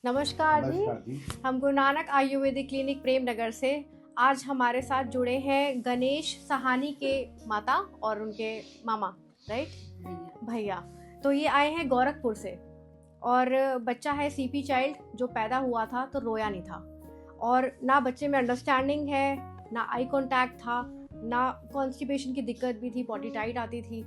नमस्कार जी। नमस्कार जी। हम गुरु नानक आयुर्वेदिक क्लिनिक प्रेम नगर से आज हमारे साथ जुड़े हैं गणेश सहानी के माता और उनके मामा, राइट भैया। तो ये आए हैं गोरखपुर से और बच्चा है सीपी चाइल्ड जो पैदा हुआ था तो रोया नहीं था और ना बच्चे में अंडरस्टैंडिंग है, ना आई कांटेक्ट था, ना कॉन्स्टिपेशन की दिक्कत भी थी, बॉडी टाइट आती थी।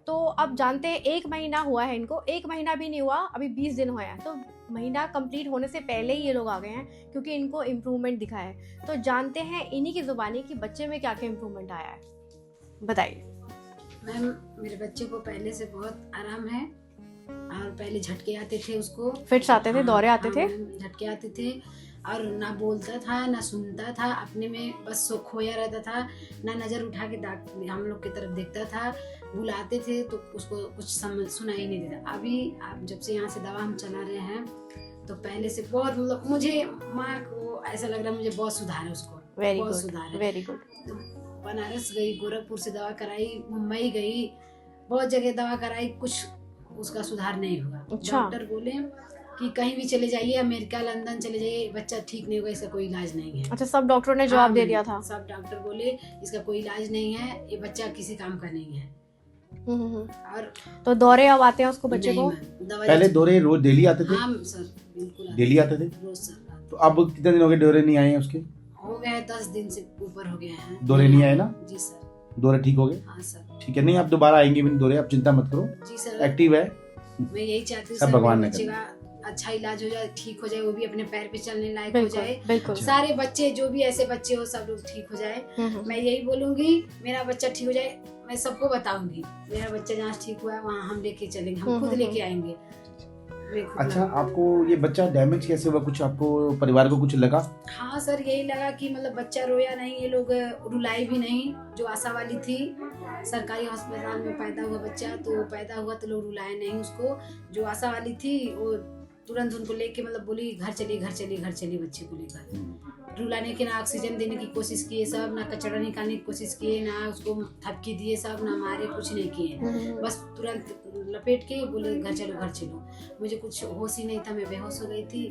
तो अब जानते हैं 1 महीना हुआ है इनको, 1 महीना भी नहीं हुआ, अभी 20 दिन हुए हैं। तो महीना कंप्लीट होने से पहले ही ये लोग आ गए हैं क्योंकि इनको इम्प्रूवमेंट दिखा है। तो जानते हैं इन्हीं की ज़ुबानी कि बच्चे में क्या क्या इम्प्रूवमेंट आया है, बताइए। मैम, मेरे बच्चे को पहले से बहुत आराम है और पहले झटके आते थे उसको, फिट्स आते थे, दौरे आते थे, झटके आते थे और ना बोलता था ना सुनता था, अपने में बस खोया रहता था, ना नज़र उठा के हम लोग की तरफ देखता था। बुलाते थे तो उसको कुछ समझ सुनाई नहीं देता। अभी आप जब से यहाँ से दवा हम चला रहे हैं तो पहले से बहुत मतलब मुझे माँ को ऐसा लग रहा है मुझे बहुत सुधार है उसको, बहुत सुधार है। Very good. तो बनारस गई, गोरखपुर से दवा कराई, मुंबई गई, बहुत जगह दवा कराई, कुछ उसका सुधार नहीं हुआ। अच्छा। डॉक्टर बोले कि कहीं भी चले जाइए, अमेरिका लंदन चले जाइए, बच्चा ठीक नहीं होगा, इसका कोई इलाज नहीं है। अच्छा, सब डॉक्टरों ने जवाब दे दिया था? सब डॉक्टर बोले इसका कोई इलाज नहीं है, ये बच्चा किसी काम का नहीं है। और तो दौरे अब आते हैं उसको, बच्चे को? पहले दौरे रोज डेली आते थे? हाँ सर, बिल्कुल डेली आते थे रोज सर। तो अब कितने दिन हो गए दौरे नहीं आए हैं उसके? हो गए 10 दिन से ऊपर हो गए हैं। दौरे नहीं आए ना? जी सर। दौरे ठीक हो गए? हाँ सर। ठीक है, नहीं आप दोबारा आएंगे भी नहीं दौरे, आप चिंता मत करो। जी सर, एक्टिव है, मैं यही चाहती हूँ सब सर, भगवान मेरे ने बच्चे का अच्छा इलाज हो जाए, ठीक हो जाए, वो भी अपने पैर पे चलने लायक हो जाए। बिल्कुल। सारे बच्चे जो भी ऐसे बच्चे हो सब लोग ठीक हो जाए। मैं यही बोलूंगी मेरा बच्चा ठीक हो जाए, मैं सबको बताऊंगी मेरा बच्चा जहाँ ठीक हुआ है वहाँ हम लेके चलेंगे, हम खुद लेके आएंगे। अच्छा, आपको ये बच्चा डैमेज कैसे हुआ, कुछ आपको परिवार को कुछ लगा? हाँ सर, यही लगा कि मतलब बच्चा रोया नहीं, ये लोग रुलाई भी नहीं। जो आशा वाली थी, सरकारी अस्पताल में पैदा हुआ बच्चा, तो पैदा हुआ तो लोग रुलाए नहीं उसको। जो आशा वाली थी वो तुरंत उनको लेके मतलब बोली घर चली बच्चे को लेकर। रुलाने के ना ऑक्सीजन देने की कोशिश किए सब, ना कचरा निकालने की कोशिश किए, ना उसको थपकी दिए सब, ना मारे, कुछ नहीं किए। बस तुरंत लपेट के बोले घर चलो। मुझे कुछ होश ही नहीं था, मैं बेहोश हो गई थी।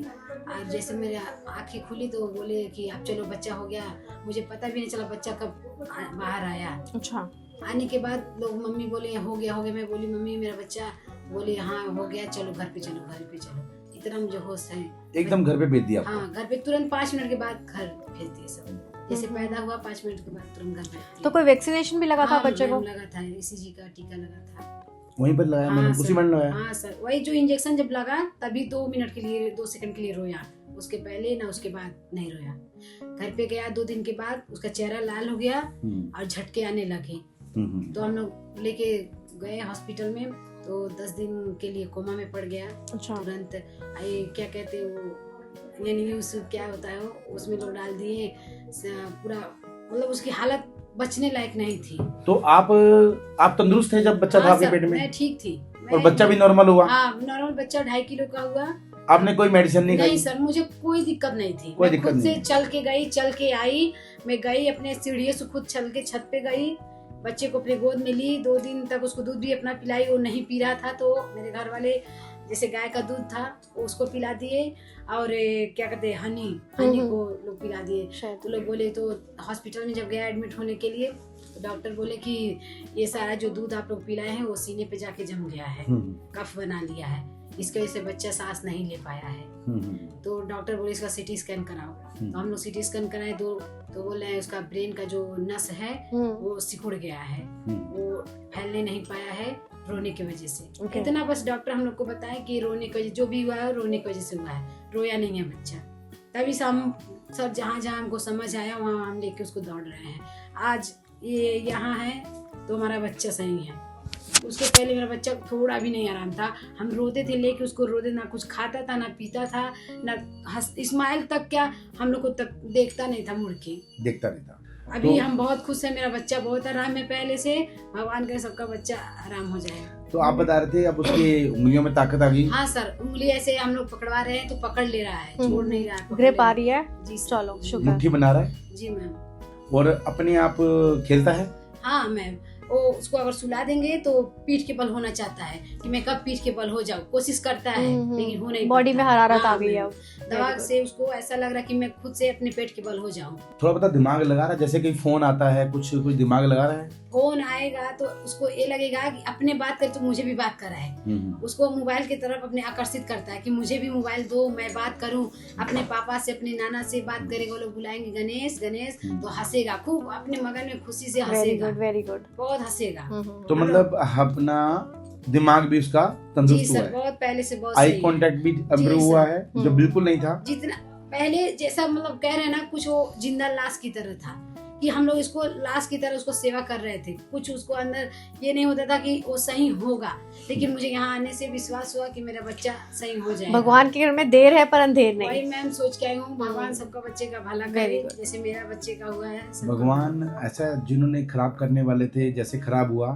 और जैसे मेरे आंखें खुली तो बोले कि अब चलो बच्चा हो गया। मुझे पता भी नहीं चला बच्चा कब बाहर आया। अच्छा। आने के बाद लोग मम्मी बोले हो गया। मैं बोली मम्मी मेरा बच्चा, बोले हाँ हो गया, चलो घर पे चलो। इतना मुझे होश है, एकदम घर पे भेज दिया आपको? हाँ, घर पे तुरंत 5 मिनट के बाद घर भेज दिए सब। जैसे पैदा हुआ 5 मिनट के बाद तुरंत घर भेज दिए। तो कोई वैक्सीनेशन भी लगा था बच्चे को? लगा था, ECG का टीका लगा था। वहीं पर लगाया? हाँ, उसी में लगाया? हाँ सर, वही जो इंजेक्शन जब लगा तभी 2 मिनट के लिए, 2 सेकंड के लिए रोया। उसके पहले ना उसके बाद नहीं रोया। घर पे गया 2 दिन के बाद उसका चेहरा लाल हो गया और झटके आने लगे। तो हम लोग लेके गए हॉस्पिटल में, तो 10 दिन के लिए कोमा में पड़ गया। अच्छा। तुरंत क्या कहते हैं वो NVS क्या होता है वो, उसमें लोग डाल दिए पूरा, मतलब उसकी हालत बचने लायक नहीं थी। तो आप तंदुरुस्त थे जब बच्चा था आपके पेट में? मैं ठीक थी। और बच्चा भी नॉर्मल हुआ? हाँ, नॉर्मल बच्चा 2.5 किलो का हुआ। आपने कोई मेडिसिन नहीं खाई? नहीं सर, मुझे कोई दिक्कत नहीं थी। कोई मैं दिक्कत खुद से नहीं। चल के आई। मैं गई अपने सीढ़ियों से खुद चल के छत पे गई, बच्चे को अपने गोद में ली। 2 दिन तक उसको दूध भी अपना पिलाई, वो नहीं पी रहा था। तो मेरे घर वाले जैसे गाय का दूध था उसको पिला दिए, और क्या कहते हैं हनी को लोग पिला दिए। तो लोग बोले, तो हॉस्पिटल में जब गया एडमिट होने के लिए तो डॉक्टर बोले कि ये सारा जो दूध आप लोग पिलाए हैं वो सीने पे जाके जम गया है, कफ बना लिया है, इसकी वजह से बच्चा सांस नहीं ले पाया है। तो डॉक्टर बोले इसका CT स्कैन कराओ। तो हम लोग CT स्कैन कराए, तो बोल रहे हैं उसका ब्रेन का जो नस है वो सिकुड़ गया है, वो फैलने नहीं पाया है रोने की वजह से। इतना बस डॉक्टर हम लोग को बताया कि रोने की वजह, जो भी हुआ है रोने की वजह से हुआ है, रोया नहीं है बच्चा। तभी से हम सब जहाँ हमको समझ आया वहाँ हम लेके उसको दौड़ रहे हैं। आज ये यहाँ है तो हमारा बच्चा सही है। उसके पहले मेरा बच्चा थोड़ा भी नहीं आराम था। हम रोते थे लेके उसको, रोते, ना कुछ खाता था ना पीता था, ना स्माइल तक क्या हम लोग को तक देखता नहीं था, मुड़ के देखता नहीं था। अभी तो हम बहुत खुश हैं, मेरा बच्चा बहुत आराम है पहले से। भगवान करे सबका बच्चा आराम हो जाए। तो आप बता रहे थे अब उसकी उंगलियों में ताकत आ गई? हाँ सर, उंगली ऐसे हम लोग पकड़वा रहे हैं तो पकड़ ले रहा है, छोड़ नहीं रहा है, ग्रिप आ रही है जी। चलो शुक्र। मुट्ठी बना रहा है? जी मैम। और अपने आप खेलता है? हाँ मैम, वो उसको अगर सुला देंगे तो पीठ के बल होना चाहता है कि मैं कब पीठ के बल हो जाऊं, कोशिश करता है लेकिन हो नहीं बॉडी में पाता। हरारत आ हाँ, गई है अब। दवा Very good. से उसको ऐसा लग रहा है कि मैं खुद से अपने पेट के बल हो जाऊं। थोड़ा बता, दिमाग लगा रहा है, जैसे कि फोन आता है कुछ दिमाग लगा रहा है? फोन आएगा तो उसको ये लगेगा कि अपने बात करे तो मुझे भी बात कराए। उसको मोबाइल की तरफ अपने आकर्षित करता है कि मुझे भी मोबाइल दो, मैं बात करूं, अपने पापा से अपने नाना से बात करेगा। वो लोग बुलाएंगे गणेश गणेश तो हंसेगा खूब, अपने मगन में खुशी से वेरी हंसेगा, गुड, वेरी गुड। बहुत हंसेगा। तो मतलब अपना दिमाग भी उसका जी तंदुरुस्त हुआ सर, है, बहुत पहले से बहुत आई सही है। कांटेक्ट भी जी इम्प्रूव सर। हुआ है जो बिल्कुल नहीं था। जितना पहले जैसा मतलब कह रहे हैं ना, कुछ वो जिंदा लाश की तरह था कि हम लोग इसको लाश की तरह उसको सेवा कर रहे थे। कुछ उसको अंदर ये नहीं होता था कि वो सही होगा, लेकिन मुझे यहाँ आने से विश्वास हुआ कि मेरा बच्चा सही हो जाएगा। भगवान के घर में देर है पर अंधेर नहीं। वही मैम सोच के आई हूँ, भगवान सबका बच्चे का भला Very करे good. जैसे मेरा बच्चे का हुआ है। सबका भगवान ऐसा, जिन्होंने खराब करने वाले थे जैसे खराब हुआ,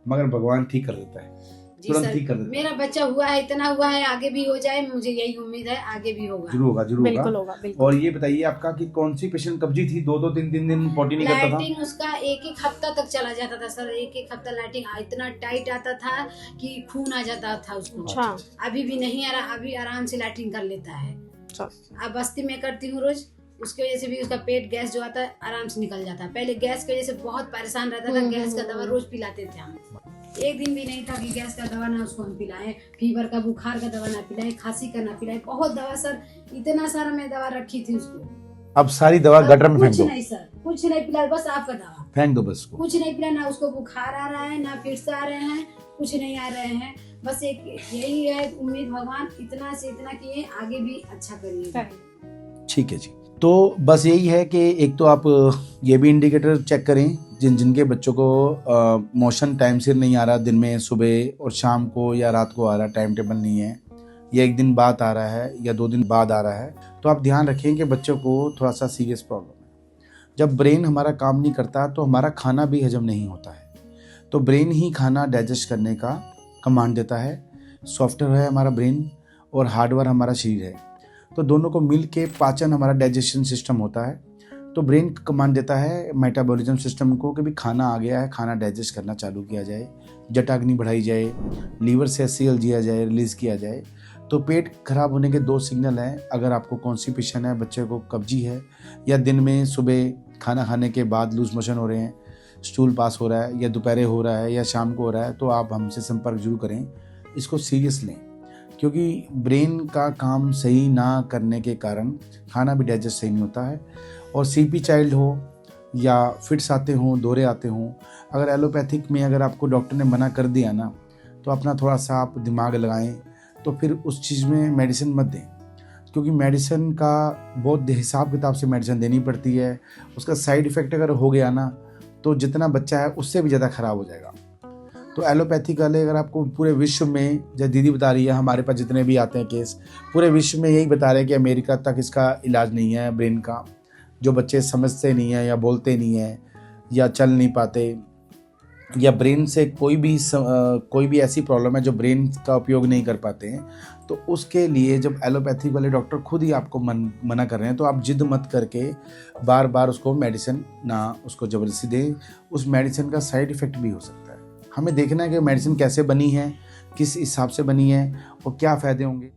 मगर भगवान ठीक कर देता है, जी तुरंत सर, ठीक कर देता है। मेरा बच्चा हुआ है, इतना हुआ है, आगे भी हो जाए, मुझे यही उम्मीद है आगे भी होगा। जरूर होगा, जरूर बिल्कुल होगा। होगा, बिल्कुल। और ये बताइए आपका कि कौन सी पेशेंट कब्जी थी, 2-2 3-3 दिन पॉटी नहीं करता था? लाइटिंग उसका एक हफ्ता तक चला जाता था सर, एक हफ्ता लाइटिंग इतना टाइट आता था कि खून आ जाता था उसको। अच्छा। अभी भी नहीं आ रहा, अभी आराम से लाइटिंग कर लेता है। अब बस्ती में करती हूँ रोज, उसकी वजह से भी उसका पेट गैस जो आता है आराम से निकल जाता है। पहले गैस की वजह से बहुत परेशान रहता था, गैस का दवा रोज पिलाते थे हम। एक दिन भी नहीं था कि गैस का दवा ना उसको हम पिलाएं, फीवर का बुखार का दवा ना पिलाएं, खांसी का ना पिलाएं, बहुत दवा सर, इतना सारा मैं दवा रखी थी उसको। अब सारी दवा गटर में फेंक कुछ दो, नहीं सर, कुछ नहीं पिला, बस आपका दवा फेंक दो बस को। कुछ नहीं पिला। ना उसको बुखार आ रहा है, ना फिर आ रहे हैं, कुछ नहीं आ रहे हैं। बस एक यही है उम्मीद, भगवान इतना से इतना किए, आगे भी अच्छा करिए। ठीक है जी, तो बस यही है कि एक तो आप ये भी इंडिकेटर चेक करें, जिनके बच्चों को मोशन टाइम से नहीं आ रहा, दिन में सुबह और शाम को या रात को आ रहा, टाइम टेबल नहीं है, या एक दिन बाद आ रहा है या 2 दिन बाद आ रहा है, तो आप ध्यान रखें कि बच्चों को थोड़ा सा सीरियस प्रॉब्लम है। जब ब्रेन हमारा काम नहीं करता तो हमारा खाना भी हजम नहीं होता है, तो ब्रेन ही खाना डाइजेस्ट करने का कमांड देता है। सॉफ्टवेयर है हमारा ब्रेन और हार्डवेयर हमारा शरीर है, तो दोनों को मिल के पाचन हमारा डाइजेशन सिस्टम होता है। तो ब्रेन कमांड देता है मेटाबॉलिज्म सिस्टम को कि भी खाना आ गया है, खाना डाइजेस्ट करना चालू किया जाए, जठाग्नि बढ़ाई जाए, लीवर से HCl दिया जाए, रिलीज़ किया जाए। तो पेट खराब होने के 2 सिग्नल हैं, अगर आपको कॉन्स्टिपेशन है, बच्चे को कब्जी है, या दिन में सुबह खाना खाने के बाद लूज मोशन हो रहे हैं, स्टूल पास हो रहा है, या दोपहर हो रहा है, या शाम को हो रहा है, तो आप हमसे संपर्क जरूर करें, इसको सीरियस लें, क्योंकि ब्रेन का काम सही ना करने के कारण खाना भी डाइजेस्ट सही नहीं होता है। और CP चाइल्ड हो या फिट्स आते हों, दौरे आते हों, अगर एलोपैथिक में अगर आपको डॉक्टर ने मना कर दिया ना, तो अपना थोड़ा सा आप दिमाग लगाएं, तो फिर उस चीज़ में मेडिसिन मत दें, क्योंकि मेडिसिन का बहुत हिसाब किताब से मेडिसिन देनी पड़ती है। उसका साइड इफ़ेक्ट अगर हो गया ना, तो जितना बच्चा है उससे भी ज़्यादा ख़राब हो जाएगा। तो एलोपैथिक वाले अगर आपको पूरे विश्व में, जैसे दीदी बता रही है, हमारे पास जितने भी आते हैं केस, पूरे विश्व में यही बता रहे हैं कि अमेरिका तक इसका इलाज नहीं है ब्रेन का। जो बच्चे समझते नहीं हैं या बोलते नहीं हैं या चल नहीं पाते, या ब्रेन से कोई भी ऐसी प्रॉब्लम है जो ब्रेन का उपयोग नहीं कर पाते हैं, तो उसके लिए जब एलोपैथिक वाले डॉक्टर खुद ही आपको मना कर रहे हैं, तो आप जिद मत करके बार बार उसको मेडिसिन ना उसको ज़बरदस्ती दें। उस मेडिसिन का साइड इफ़ेक्ट भी हो सकता है। हमें देखना है कि मेडिसिन कैसे बनी है, किस हिसाब से बनी है और क्या फ़ायदे होंगे।